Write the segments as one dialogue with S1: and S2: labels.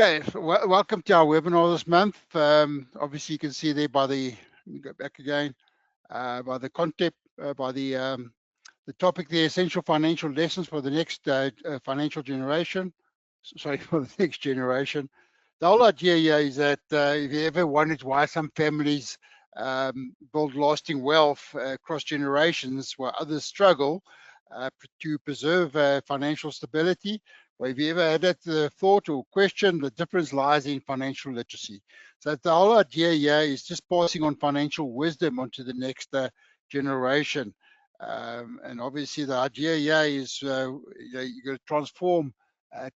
S1: Okay, so welcome to our webinar this month. Obviously, you can see there by the, let me go back again, by the content, by the topic, the essential financial lessons for the next financial generation. Sorry, for the next generation. The whole idea here is that if you ever wondered why some families build lasting wealth across generations while others struggle to preserve financial stability, well, if you ever had that thought or question, the difference lies in financial literacy. So the whole idea here is just passing on financial wisdom onto the next generation. And obviously the idea here is you're going to transform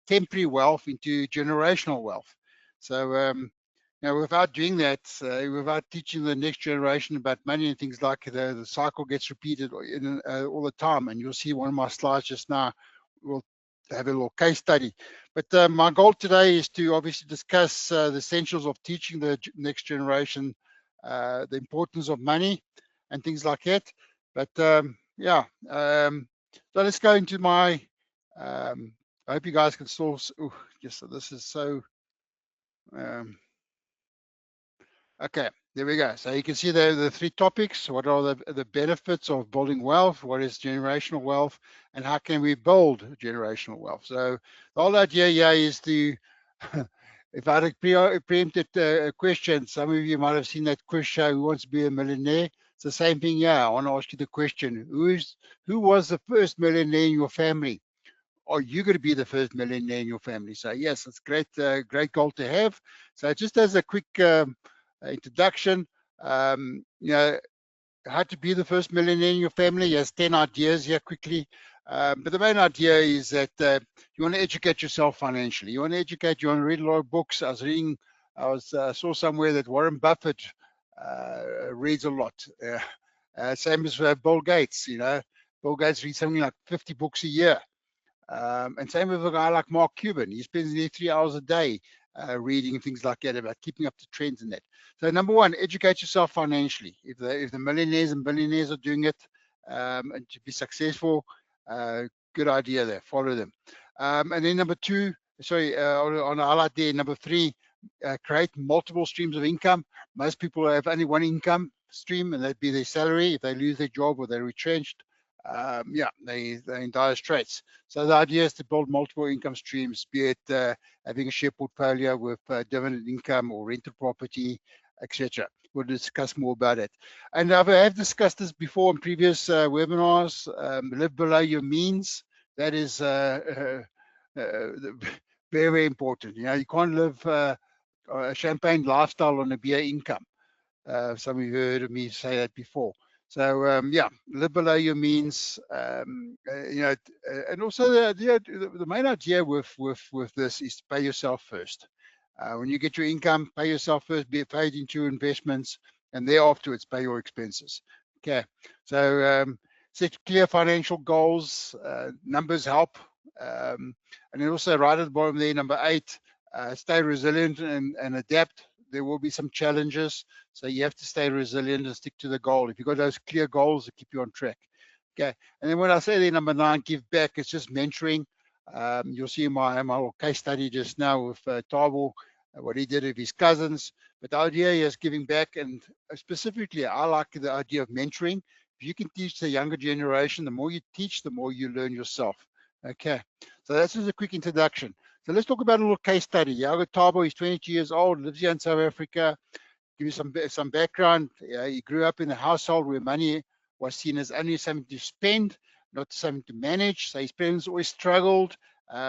S1: temporary wealth into generational wealth. So, without doing that, without teaching the next generation about money and things like the cycle gets repeated all the time. And you'll see one of my slides just now, we'll have a little case study. But my goal today is to obviously discuss the essentials of teaching the next generation the importance of money and things like that. But so let's go into my, I hope you guys can still, yes, so this is so, okay, there we go. So you can see the three topics. What are the benefits of building wealth? What is generational wealth? And how can we build generational wealth? So the whole idea here is to, if I had a preempted question, some of you might have seen that quiz show, Who Wants to Be a Millionaire? It's the same thing here. I want to ask you the question, who was the first millionaire in your family? Are you going to be the first millionaire in your family? So yes, it's great, great goal to have. So just as a quick introduction, how to be the first millionaire in your family. He has 10 ideas here quickly. But the main idea is that you want to educate yourself financially. You want to educate, you want to read a lot of books. I saw somewhere that Warren Buffett reads a lot. Same as Bill Gates, Bill Gates reads something like 50 books a year. And same with a guy like Mark Cuban. He spends nearly 3 hours a day reading things like that about keeping up to trends and that. So number one, educate yourself financially. If the millionaires and billionaires are doing it and to be successful, good idea there, follow them. And then number two, on the highlight there, number three, create multiple streams of income. Most people have only one income stream, and that'd be their salary. If they lose their job or they're retrenched, they're in dire straits. So the idea is to build multiple income streams, be it having a share portfolio with dividend income or rental property, etc. We'll discuss more about it. And I have discussed this before in previous webinars. Live below your means. That is very, very important. You can't live a champagne lifestyle on a beer income. Some of you heard of me say that before. So live below your means, and also the main idea with this is to pay yourself first. When you get your income, pay yourself first, be paid into your investments, and thereafterwards pay your expenses. Okay, so set clear financial goals. Numbers help, and then also right at the bottom there, number 8, stay resilient and adapt. There will be some challenges, so you have to stay resilient and stick to the goal. If you've got those clear goals, it'll keep you on track. Okay, and then when I say there, number 9, give back, it's just mentoring. You'll see my little case study just now with Tabo, what he did with his cousins. But the idea is giving back, and specifically, I like the idea of mentoring. If you can teach the younger generation, the more you teach, the more you learn yourself. Okay, so that's just a quick introduction. So let's talk about a little case study. Iago Tabo, he's 22 years old, lives here in South Africa. Give you some background. He grew up in a household where money was seen as only something to spend, not something to manage. So his parents always struggled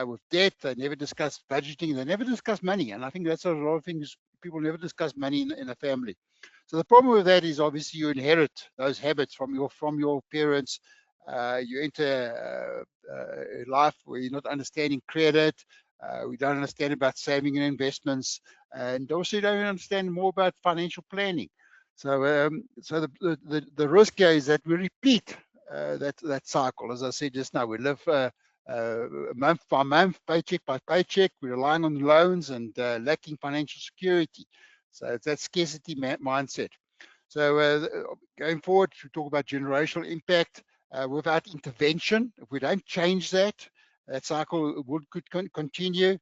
S1: with debt. They never discussed budgeting. They never discussed money. And I think that's a lot of things. People never discuss money in a family. So the problem with that is obviously you inherit those habits from your parents. You enter a life where you're not understanding credit. We don't understand about saving and investments, and also don't understand more about financial planning. So, the risk here is that we repeat that cycle. As I said just now, we live month by month, paycheck by paycheck. We're relying on loans and lacking financial security. So it's that scarcity mindset. So going forward, we talk about generational impact. Without intervention, if we don't change that cycle could continue.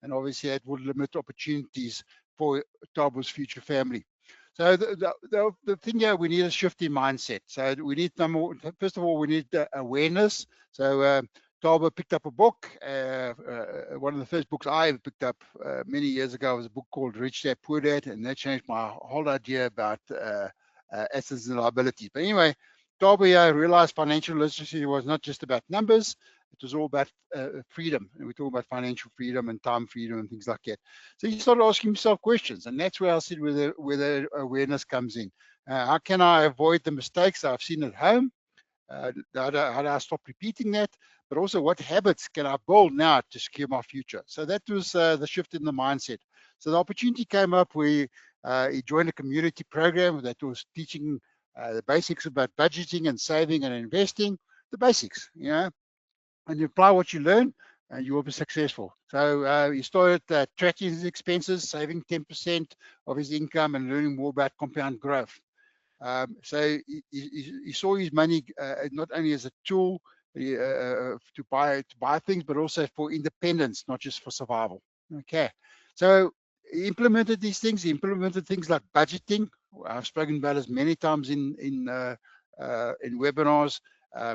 S1: and obviously that would limit opportunities for Tabo's future family. So the thing here, we need a shift in mindset. So we need first of all, we need awareness. So Tabo picked up a book. One of the first books I ever picked up many years ago was a book called Rich Dad Poor Dad, and that changed my whole idea about assets and liabilities. But anyway, Tabo realized financial literacy was not just about numbers. It was all about freedom. And we talk about financial freedom and time freedom and things like that. So he started asking himself questions. And that's where I said where the awareness comes in. How can I avoid the mistakes I've seen at home? How do I stop repeating that? But also, what habits can I build now to secure my future? So that was the shift in the mindset. So the opportunity came up where he joined a community program that was teaching the basics about budgeting and saving and investing, the basics, and you apply what you learn, and you will be successful. So he started tracking his expenses, saving 10% of his income, and learning more about compound growth. So he saw his money not only as a tool to buy things, but also for independence, not just for survival. Okay, so he implemented these things. He implemented things like budgeting. I've spoken about this many times in webinars.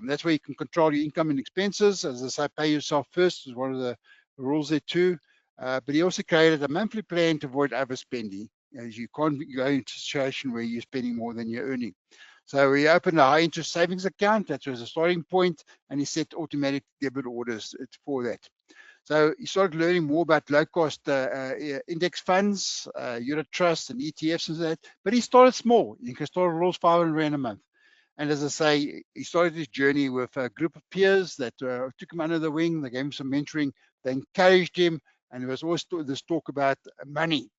S1: That's where you can control your income and expenses. As I say, pay yourself first is one of the rules there too. But he also created a monthly plan to avoid overspending, as you can't go into a situation where you're spending more than you're earning. So he opened a high interest savings account. That was a starting point, and he set automatic debit orders for that. So he started learning more about low-cost index funds, unit trusts, and ETFs and that. But he started small. You can start as low as 500 Rand a month. And as I say, he started his journey with a group of peers that took him under the wing. They gave him some mentoring. They encouraged him. And there was always this talk about money.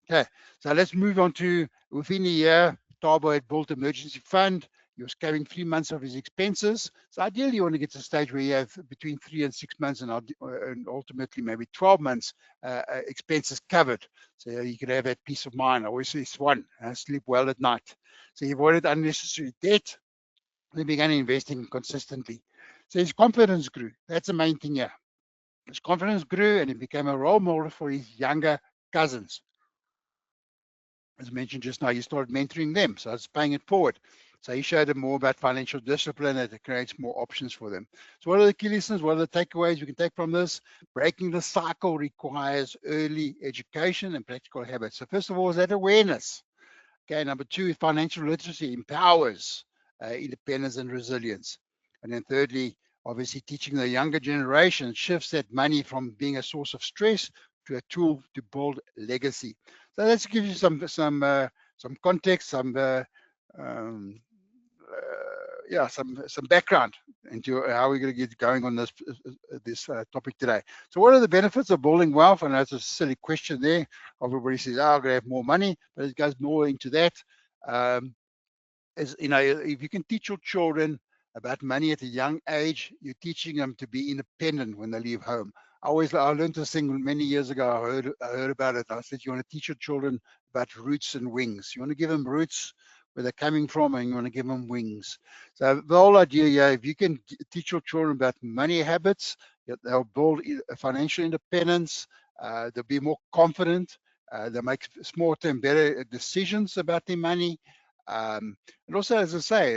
S1: Okay, so let's move on to within a year, Tabo had built an emergency fund. He was carrying 3 months of his expenses. So ideally, you want to get to a stage where you have between 3 and 6 months and ultimately maybe 12 months expenses covered. So you could have that peace of mind. I always say Swan, sleep well at night. So he avoided unnecessary debt. He began investing consistently. So his confidence grew. That's the main thing here. His confidence grew and he became a role model for his younger cousins. As mentioned just now, he started mentoring them. So it's paying it forward. So he showed them more about financial discipline and it creates more options for them. So what are the key lessons? What are the takeaways we can take from this? Breaking the cycle requires early education and practical habits. So first of all, is that awareness. Okay, number two is financial literacy empowers independence and resilience. And then thirdly, obviously teaching the younger generation shifts that money from being a source of stress to a tool to build legacy. So let's give you some context, some background into how we're going to get going on this topic today. So what are the benefits of building wealth? And that's a silly question there. Everybody says, oh, I'm going to have more money, but it goes more into that. As you know, if you can teach your children about money at a young age, you're teaching them to be independent when they leave home. I learned this thing many years ago. I heard about it. I said, you want to teach your children about roots and wings. You want to give them roots where they're coming from, and you want to give them wings. So the whole idea, if you can teach your children about money habits, they'll build financial independence. They'll be more confident. They'll make smarter and better decisions about their money. And also, as I say,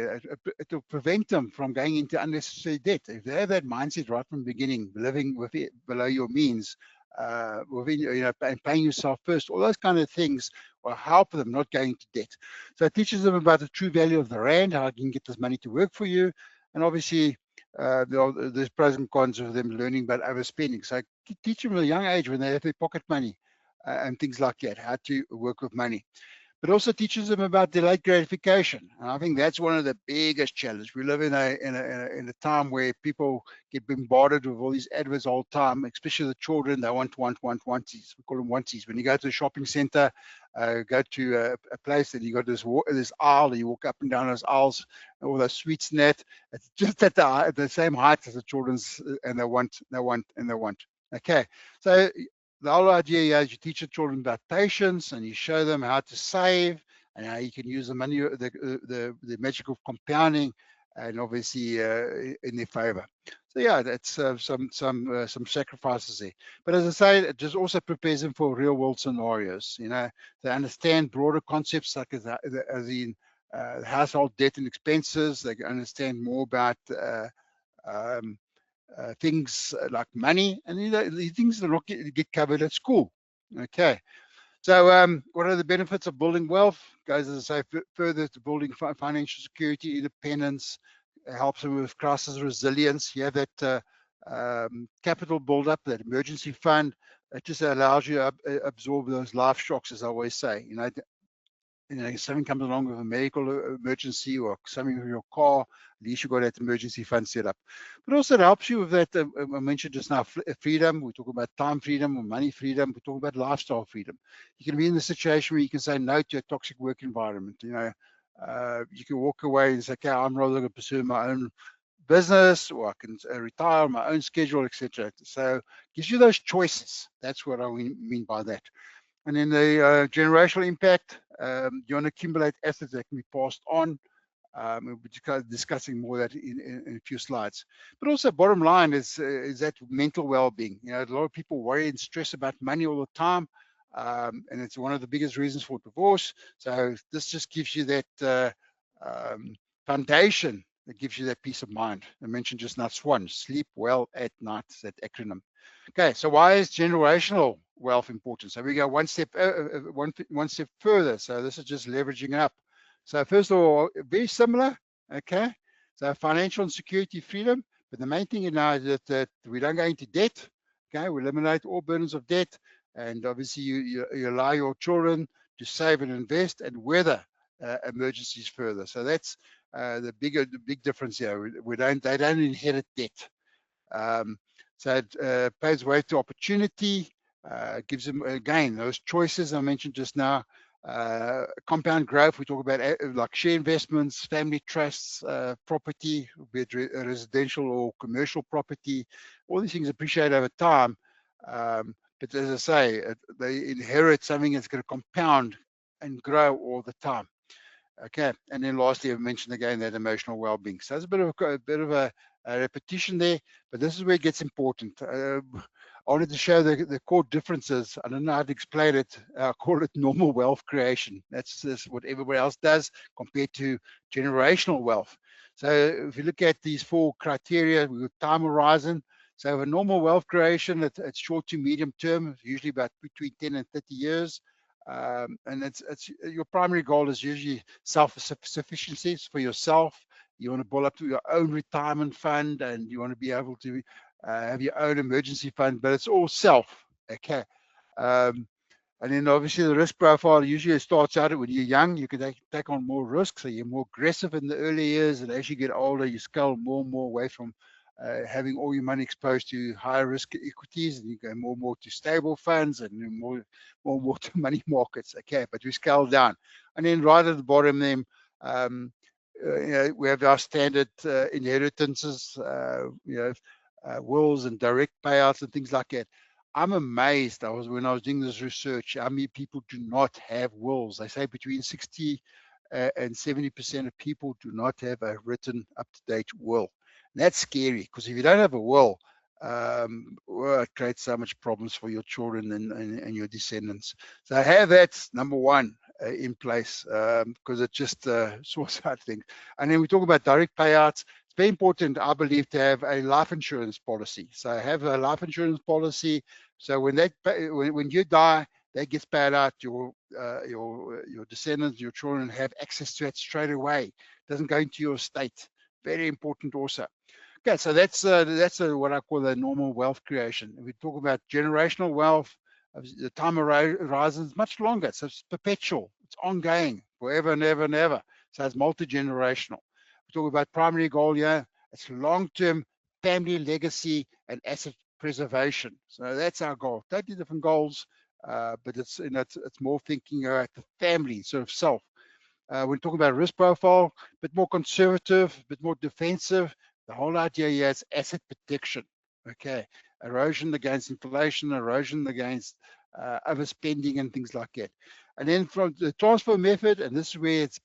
S1: it will prevent them from going into unnecessary debt. If they have that mindset right from the beginning, living with it below your means, and paying yourself first, all those kind of things will help them not going into debt. So it teaches them about the true value of the rand, how you can get this money to work for you, and obviously there's pros and cons of them learning about overspending. So teach them at a young age when they have their pocket money and things like that, how to work with money. But also teaches them about delayed gratification. And I think that's one of the biggest challenges. We live in a time where people get bombarded with all these adverts all the time, especially the children. They want onesies. We call them onesies. When you go to a shopping center, go to a place and you got this aisle, and you walk up and down those aisles, all those sweets and that. It's just at the same height as the children's, and they want. Okay, so the whole idea is you teach the children about patience and you show them how to save and how you can use the money, the magic of compounding and obviously in their favor. So yeah, that's some sacrifices there. But as I say, it just also prepares them for real world scenarios. You know, they understand broader concepts like as in household debt and expenses. They understand more about um, things like money, and the things that not get covered at school. Okay. So what are the benefits of building wealth? Goes, as I say, further to building financial security, independence, helps them with crisis resilience. You have that capital build-up, that emergency fund. It just allows you to absorb those life shocks, as I always say. You know, if something comes along with a medical emergency or something with your car, at least you've got that emergency fund set up. But also it helps you with that, I mentioned just now, freedom. We talk about time freedom or money freedom. We talk about lifestyle freedom. You can be in the situation where you can say no to a toxic work environment. You know, you can walk away and say, okay, I'm rather going to pursue my own business, or I can retire on my own schedule, etc. So it gives you those choices. That's what I mean by that. And then the generational impact, you want to accumulate assets that can be passed on. We'll be discussing more of that in a few slides. But also, bottom line is that mental well-being. You know, a lot of people worry and stress about money all the time, and it's one of the biggest reasons for divorce. So this just gives you that foundation that gives you that peace of mind. I mentioned just now SWAN, sleep well at night, that acronym. Okay, so why is generational wealth important? So we go one step further. So this is just leveraging up. So first of all, very similar. Okay, so financial and security freedom, but the main thing now is that we don't go into debt. Okay, we eliminate all burdens of debt, and obviously you allow your children to save and invest and weather emergencies further. So that's the big difference here. They don't inherit debt. So it paves way to opportunity, gives them, again, those choices I mentioned just now. Compound growth, we talk about like share investments, family trusts, property, be it residential or commercial property. All these things appreciate over time. But as I say, they inherit something that's going to compound and grow all the time. Okay, and then lastly, I've mentioned again that emotional well-being. So there's a bit of a repetition there, but this is where it gets important. I wanted to show the core differences. I don't know how to explain it. I call it normal wealth creation. That's just what everybody else does compared to generational wealth. So if you look at these four criteria, we've got time horizon. So a normal wealth creation, it's short to medium term, usually about between 10 and 30 years. And it's your primary goal is usually self-sufficiency for yourself. You want to build up to your own retirement fund, and you want to be able to have your own emergency fund, but it's all self. Okay. And then obviously the risk profile usually starts out when you're young. You can take on more risks, so you're more aggressive in the early years, and as you get older, you scale more and more away from having all your money exposed to higher risk equities, and you go more and more to stable funds and more and more to money markets. Okay, but we scale down. And then right at the bottom, then you know, we have our standard inheritances, wills and direct payouts and things like that. I'm amazed. When I was doing this research, how many people do not have wills. They say between 60 and 70% of people do not have a written up-to-date will. And that's scary, because if you don't have a will, well, it creates so much problems for your children and your descendants. So have that, number one, in place, because it just sorts out things. And then we talk about direct payouts. It's very important, I believe, to have a life insurance policy. So have a life insurance policy. So when you die, that gets paid out. Your descendants, your children have access to it straight away. It doesn't go into your estate. Very important also. Okay, so that's what I call the normal wealth creation. If we talk about generational wealth, the time horizon is much longer. So it's perpetual. It's ongoing, forever and ever and ever. So it's multi-generational. We talk about primary goal here. It's long-term family legacy and asset preservation. So that's our goal. Totally different goals, but it's more thinking about the family, sort of self. We're talking about risk profile, a bit more conservative, a bit more defensive. The whole idea here is asset protection. Okay, erosion against inflation, erosion against overspending and things like that. And then from the transfer method, and this is where it's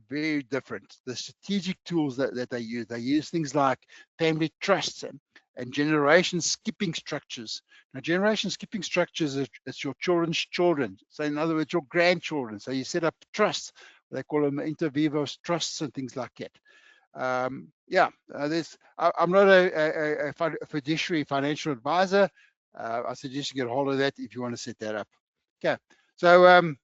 S1: very different. The strategic tools that they use things like family trusts and generation skipping structures. Now, generation skipping structures is your children's children. So in other words, your grandchildren. So you set up trusts. They call them inter vivos trusts and things like that. Yeah, I'm not a fiduciary financial advisor. I suggest you get a hold of that if you want to set that up. Okay, so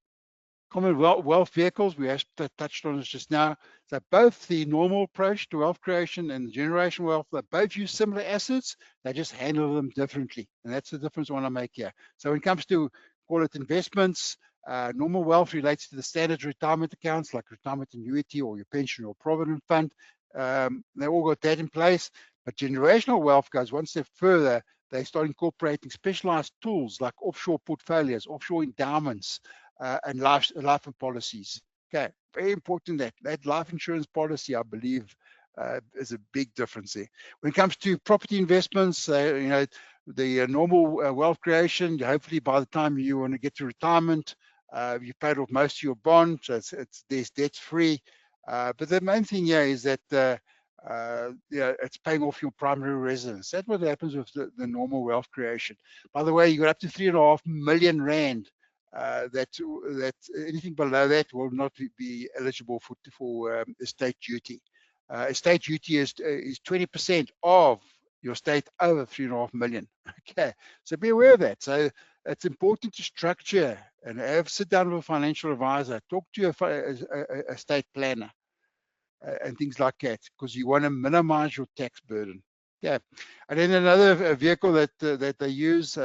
S1: common wealth vehicles, we have touched on this just now. So both the normal approach to wealth creation and the generational wealth, they both use similar assets, they just handle them differently. And that's the difference I want to make here. So when it comes to, call it investments, normal wealth relates to the standard retirement accounts like retirement annuity or your pension or provident fund. They all got that in place, but generational wealth goes one step further. They start incorporating specialized tools like offshore portfolios, offshore endowments, and life policies. Okay, very important that life insurance policy, I believe, is a big difference there. When it comes to property investments, you know, the normal wealth creation, hopefully by the time you want to get to retirement, you've paid off most of your bond, so there's debt free. But the main thing here is that yeah, it's paying off your primary residence. That's what happens with the normal wealth creation. By the way, you got up to 3.5 million rand. That anything below that will not be eligible for estate duty. Estate duty is 20% of your estate over 3.5 million. Okay, so be aware of that. So it's important to structure and sit down with a financial advisor, talk to a estate planner, and things like that, because you want to minimize your tax burden. Yeah, and then another vehicle that they use.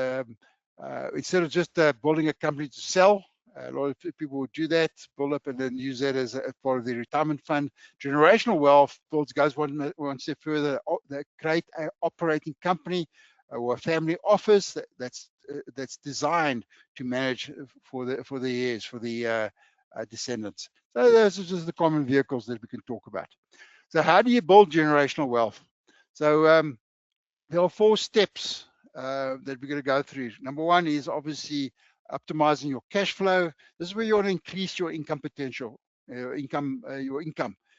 S1: Instead of just building a company to sell, a lot of people would do that, build up and then use that as part of their retirement fund. Generational wealth goes one step further. They create an operating company or a family office that's designed to manage for the heirs, for the descendants. So those are just the common vehicles that we can talk about. So how do you build generational wealth? So there are 4 steps that we're going to go through. Number 1 is obviously optimizing your cash flow. This is where you want to increase your income potential, your income.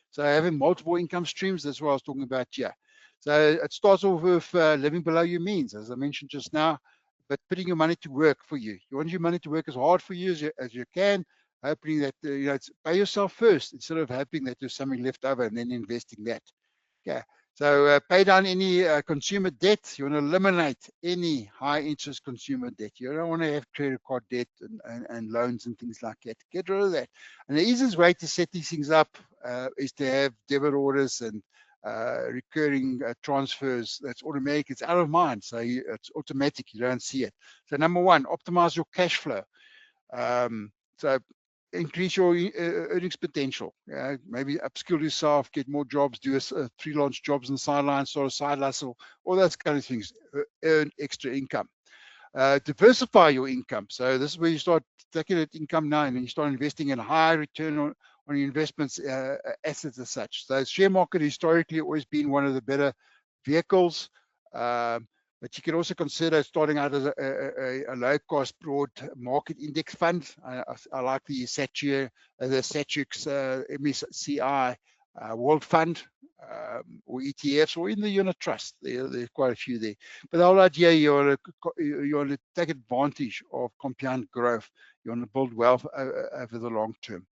S1: So having multiple income streams, that's what I was talking about here. So it starts off with living below your means, as I mentioned just now, but putting your money to work for you. You want your money to work as hard for you as you can, hoping that you know, pay yourself first instead of hoping that there's something left over and then investing that. Okay. So pay down any consumer debt. You want to eliminate any high interest consumer debt. You don't want to have credit card debt and loans and things like that. Get rid of that. And the easiest way to set these things up is to have debit orders and recurring transfers. That's automatic. It's out of mind. So it's automatic. You don't see it. So number 1, optimize your cash flow. So increase your earnings potential. Maybe upskill yourself, get more jobs, do freelance jobs on the sideline, sort of side hustle, all those kind of things. Earn extra income. Diversify your income. So this is where you start taking that income now and you start investing in a high return on your investments, assets as such. So share market historically always been one of the better vehicles. But you can also consider starting out as a low-cost broad market index fund. I like the Satrix MSCI World Fund or ETFs or in the unit trust. There's quite a few there. But the whole idea, you want to take advantage of compound growth. You want to build wealth over the long term.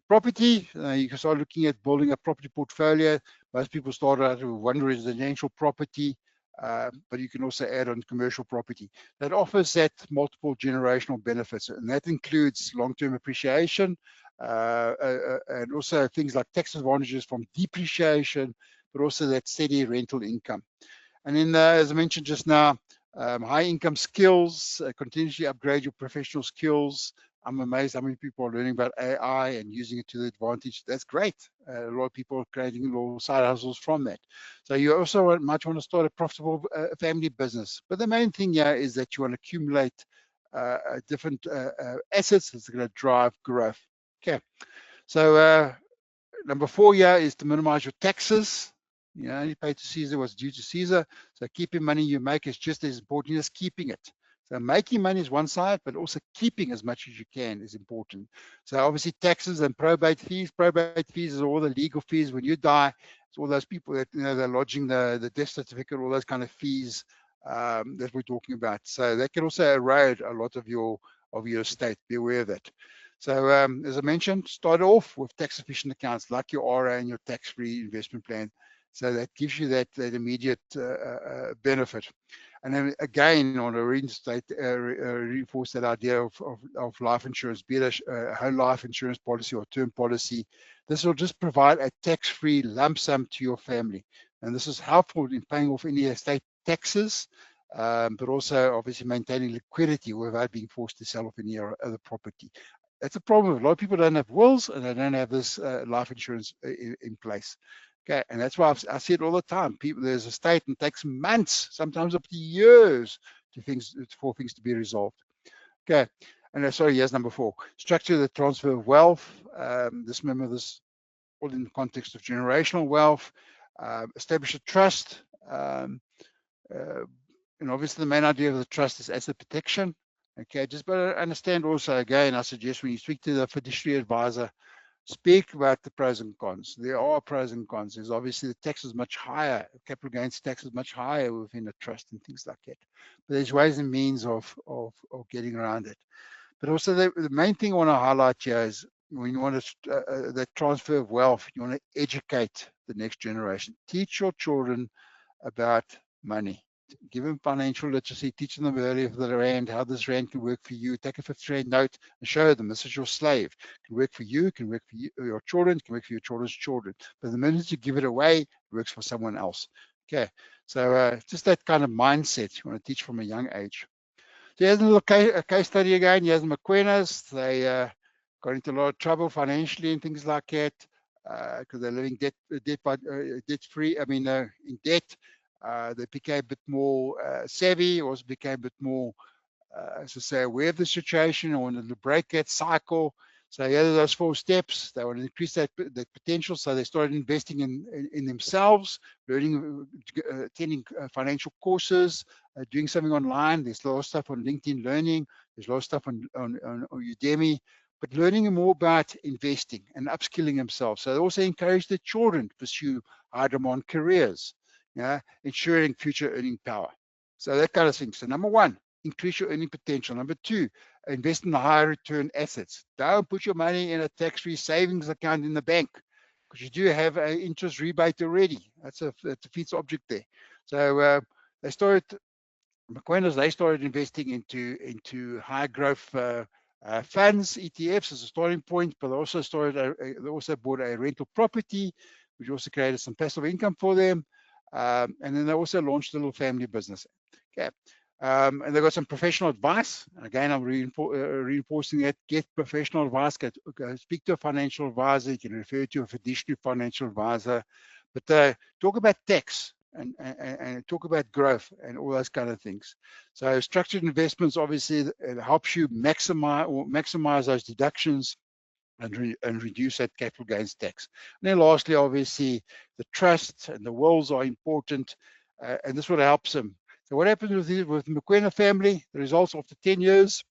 S1: Property, you can start looking at building a property portfolio. Most people start out with one residential property. But you can also add on commercial property that offers that multiple generational benefits, and that includes long-term appreciation and also things like tax advantages from depreciation, but also that steady rental income. And then, as I mentioned just now, high income skills, continuously upgrade your professional skills. I'm amazed how many people are learning about AI and using it to their advantage. That's great. A lot of people are creating little side hustles from that. So you also might want to start a profitable family business. But the main thing here is that you want to accumulate different assets that's going to drive growth. Okay. So number 4 here is to minimize your taxes. You pay to Caesar what's due to Caesar. So keeping money you make is just as important as keeping it. So making money is one side, but also keeping as much as you can is important. So obviously taxes and probate fees. Probate fees is all the legal fees when you die. It's all those people that, you know, they're lodging the death certificate, all those kind of fees that we're talking about. So that can also erode a lot of your estate. Be aware of that. So as I mentioned, start off with tax efficient accounts like your RA and your tax-free investment plan. So that gives you that immediate benefit. And then again, on a reinstate, reinforce that idea of life insurance, be it a whole life insurance policy or term policy. This will just provide a tax-free lump sum to your family. And this is helpful in paying off any estate taxes, but also obviously maintaining liquidity without being forced to sell off any other property. That's a problem. A lot of people don't have wills and they don't have this life insurance in place. Okay, and that's why I see it all the time. People, there's a state and it takes months, sometimes up to years, for things to be resolved. Okay, and sorry, here's number 4. Structure the transfer of wealth. Remember this all in the context of generational wealth. Establish a trust. And obviously the main idea of the trust is asset protection. Okay, just better understand also, again, I suggest when you speak to the fiduciary advisor, speak about the pros and cons. There are pros and cons. There's obviously the tax is much higher, capital gains tax is much higher within a trust and things like that. But there's ways and means of getting around it. But also the main thing I want to highlight here is when you want to that transfer of wealth, you want to educate the next generation. Teach your children about money. Give them financial literacy, teach them the value of the rand, how this rand can work for you. Take a 50 rand note and show them this is your slave. It can work for you, it can work for you, your children, it can work for your children's children. But the minute you give it away, it works for someone else. Okay, so just that kind of mindset you want to teach from a young age. So here's a little case study again. Here's the McQueenas. They got into a lot of trouble financially and things like that because they're living debt free. I mean, in debt. They became a bit more savvy, also became a bit more, as I say, aware of the situation. I wanted to break that cycle. So yeah, those 4 steps. They want to increase that potential. So they started investing in themselves, learning, attending financial courses, doing something online. There's a lot of stuff on LinkedIn Learning. There's a lot of stuff on Udemy. But learning more about investing and upskilling themselves. So they also encourage their children to pursue high demand careers. Ensuring future earning power. So that kind of thing. So number 1, increase your earning potential. Number 2, invest in the higher return assets. Don't put your money in a tax-free savings account in the bank because you do have an interest rebate already. That's a defeats object there. So they started investing into high growth funds, ETFs as a starting point, but they also bought a rental property, which also created some passive income for them. And then they also launched a little family business. Okay. And they got some professional advice. Again, I'm reinforcing that. Get professional advice. Go speak to a financial advisor. You can refer to a fiduciary financial advisor. But talk about tax and talk about growth and all those kind of things. So structured investments, obviously, it helps you maximize those deductions and reduce that capital gains tax. And then lastly, obviously, the trusts and the wills are important, and this would help them. So what happened with the McQueen family? The results after 10 years,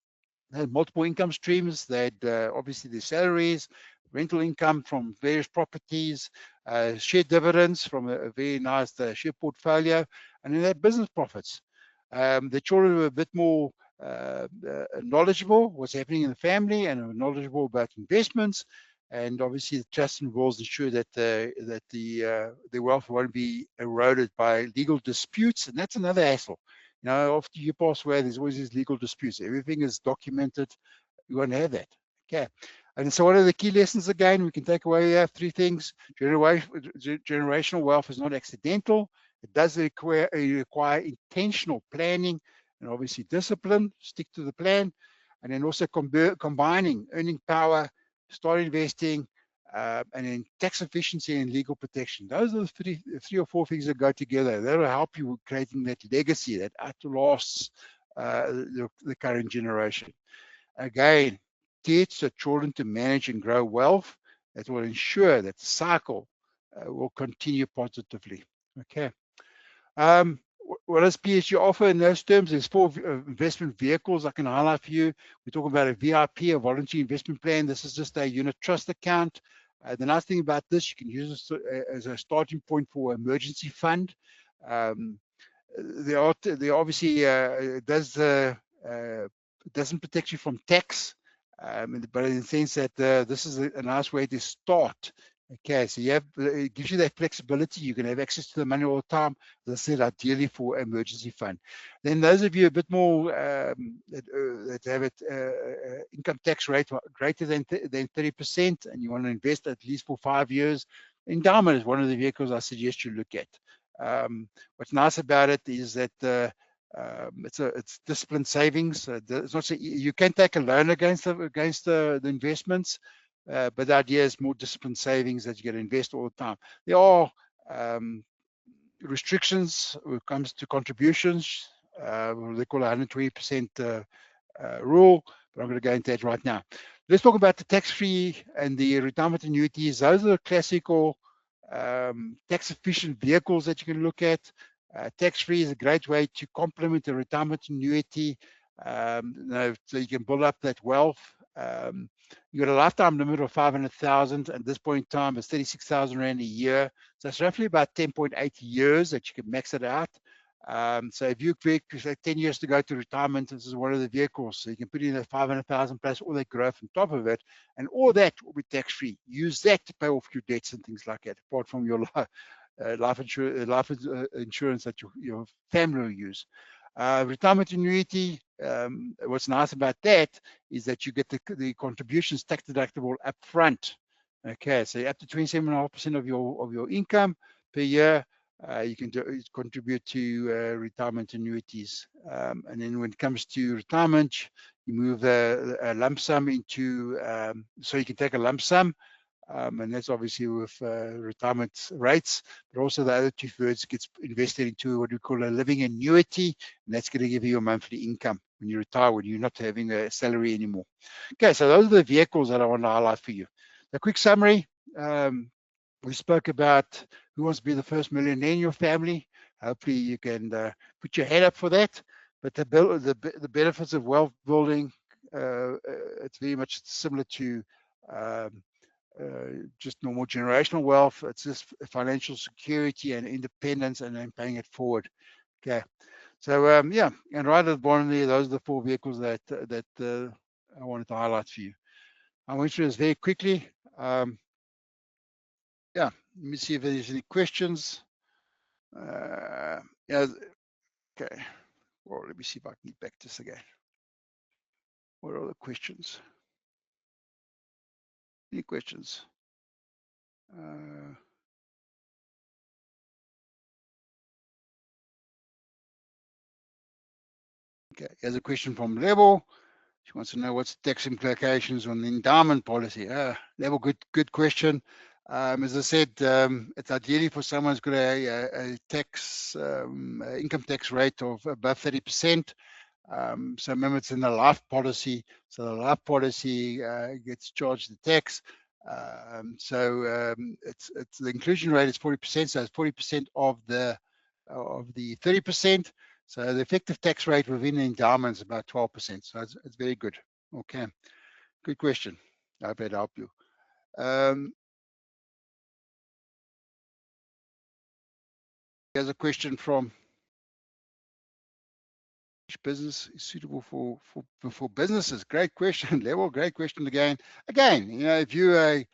S1: they had multiple income streams. They had obviously their salaries, rental income from various properties, share dividends from a very nice share portfolio, and then they had business profits. The children were a bit more knowledgeable what's happening in the family and knowledgeable about investments, and obviously the trust and wills ensure that the wealth won't be eroded by legal disputes, and that's another hassle. After you pass away, there's always these legal disputes. Everything is documented. You won't have that. Okay. And so what are the key lessons again? We can take away 3 things. Generational wealth is not accidental. It does require intentional planning and obviously discipline. Stick to the plan. And then also combining earning power, start investing, and then tax efficiency and legal protection. Those are the 3 or 4 things that go together. That'll help you with creating that legacy that outlasts the current generation. Again, teach the children to manage and grow wealth that will ensure that the cycle will continue positively. Okay. what does PSG offer in those terms? There's 4 investment vehicles I can highlight for you. We're talking about a VIP, a voluntary investment plan. This is just a unit trust account. The nice thing about this, you can use this as a starting point for emergency fund. They obviously doesn't protect you from tax, but in the sense that this is a nice way to start. Okay, so it gives you that flexibility. You can have access to the money all the time. As I said, ideally for emergency fund. Then those of you a bit more that have an income tax rate greater than 30%, and you want to invest at least for 5 years, endowment is one of the vehicles I suggest you look at. What's nice about it is that it's disciplined savings. It's not you can take a loan against the investments. But the idea is more disciplined savings that you get to invest all the time. There are restrictions when it comes to contributions. They call it 120% rule, but I'm going to go into that right now. Let's talk about the tax-free and the retirement annuities. Those are the classical tax-efficient vehicles that you can look at. Tax-free is a great way to complement a retirement annuity, so you can build up that wealth. You got a lifetime limit of 500,000. At this point in time, it's 36,000 Rand a year. So it's roughly about 10.8 years that you can max it out. So if you pick 10 years to go to retirement, this is one of the vehicles. So you can put in that 500,000 plus all that growth on top of it, and all that will be tax-free. Use that to pay off your debts and things like that, apart from your life insurance that your family will use. Retirement annuity, what's nice about that is that you get the contributions tax deductible up front. Okay, so up to 27.5% of your income per year, you can contribute to retirement annuities. And then when it comes to retirement, you move a lump sum into, so you can take a lump sum, and that's obviously with retirement rates, but also the other 2/3 gets invested into what we call a living annuity, and that's going to give you a monthly income when you retire, when you're not having a salary anymore. Okay, so those are the vehicles that I want to highlight for you. A quick summary. We spoke about who wants to be the first millionaire in your family. Hopefully you can put your hand up for that. But the benefits of wealth building, it's very much similar to just normal generational wealth. It's just financial security and independence, and then paying it forward. Okay, so yeah, and right at the bottom there, those are the 4 vehicles that I wanted to highlight for you. I went through this very quickly. Yeah, let me see if there's any questions. Yeah, okay. Well, let me see if I can get back to this again. What are the questions? Any questions? Okay, here's a question from Level. She wants to know what's the tax implications on the endowment policy. Level, good question. As I said, it's ideally for someone who's got a income tax rate of above 30%. So remember, it's in the life policy. So the life policy gets charged the tax. It's the inclusion rate is 40%. So it's 40% of the 30%. So the effective tax rate within the endowment is about 12%. So it's very good. Okay, good question. I hope that helped you. Here's a question from which business is suitable for businesses? Great question, Level. Great question again. Again, you know, if you're a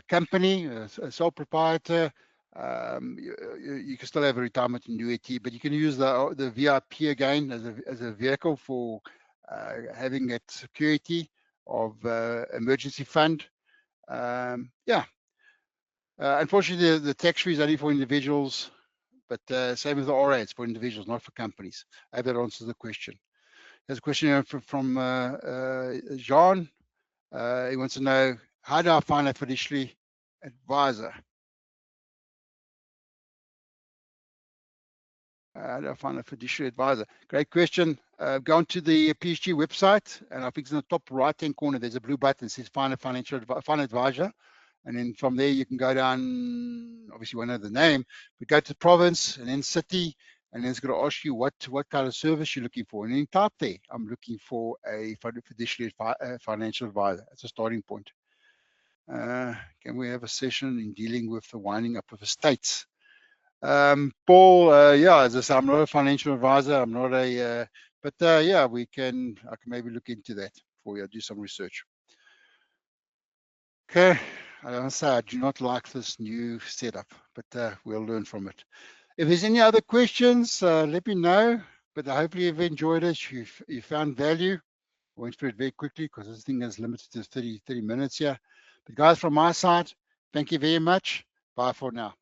S1: company, a sole proprietor, you can still have a retirement annuity, but you can use the VIP again as a vehicle for having that security of emergency fund. Yeah. Unfortunately, the tax-free is only for individuals, but same as the RA, it's for individuals, not for companies. I hope that answers the question. There's a question here from Jean. He wants to know, how do I find a fiduciary advisor? How do I find a fiduciary advisor? Great question. Go onto the PSG website, and I think it's in the top right-hand corner, there's a blue button that says find a financial advisor. And then from there, you can go down, obviously, one of the name, but go to province and then city. And then it's going to ask you what kind of service you're looking for. And then type there, I'm looking for a fiduciary financial advisor. That's a starting point. Can we have a session in dealing with the winding up of estates? Paul, yeah, as I say, I'm not a financial advisor. I'm not a, but yeah, I can maybe look into that for you, do some research. Okay, I don't say I do not like this new setup, but we'll learn from it. If there's any other questions, let me know. But hopefully you've enjoyed it. You found value. I went through it very quickly because this thing is limited to 30 minutes here. But guys, from my side, thank you very much. Bye for now.